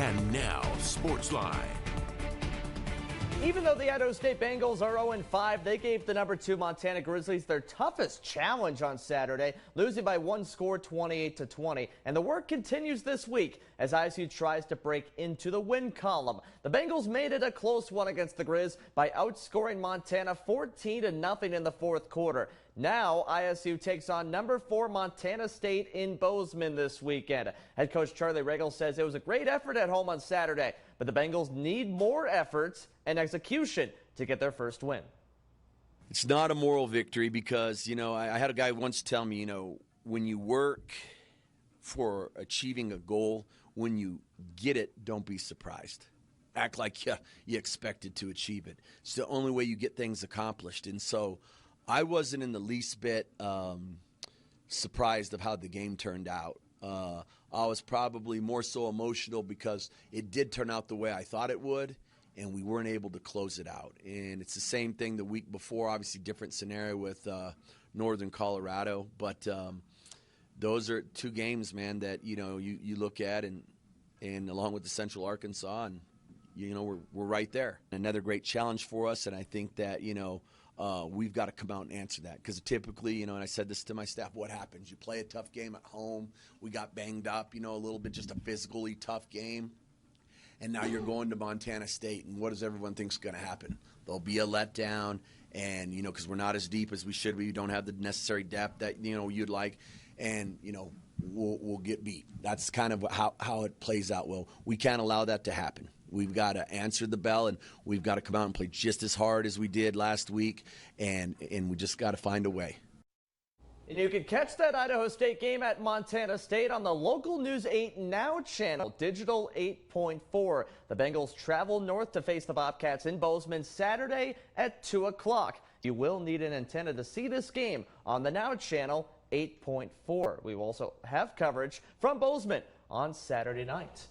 And now, Sportsline. Even though the Idaho State Bengals are 0-5, they gave the number 2 Montana Grizzlies their toughest challenge on Saturday, losing by one score, 28-20. And the work continues this week as ISU tries to break into the win column. The Bengals made it a close one against the Grizz by outscoring Montana 14-0 in the fourth quarter. Now, ISU takes on number 4 Montana State in Bozeman this weekend. Head coach Charlie Regal says it was a great effort at home on Saturday, but the Bengals need more efforts and execution to get their first win. It's not a moral victory because, I had a guy once tell me, when you work for achieving a goal, when you get it, don't be surprised. Act like you expected to achieve it. It's the only way you get things accomplished. And so I wasn't in the least bit surprised of how the game turned out. I was probably more so emotional because it did turn out the way I thought it would, and we weren't able to close it out. And it's the same thing the week before, obviously different scenario with Northern Colorado. But those are two games, man, that, you look at and along with the Central Arkansas, and, we're right there. Another great challenge for us, and I think that, we've got to come out and answer that because typically, and I said this to my staff, what happens? You play a tough game at home. We got banged up, a little bit, just a physically tough game. And now you're going to Montana State, and what does everyone think is going to happen? There'll be a letdown, and, because we're not as deep as we should. We don't have the necessary depth that, you'd like, and, we'll get beat. That's kind of how it plays out. Well, we can't allow that to happen. We've got to answer the bell, and we've got to come out and play just as hard as we did last week, and we just got to find a way. And you can catch that Idaho State game at Montana State on the local News 8 Now channel, Digital 8.4. The Bengals travel north to face the Bobcats in Bozeman Saturday at 2 o'clock. You will need an antenna to see this game on the Now channel, 8.4. We will also have coverage from Bozeman on Saturday night.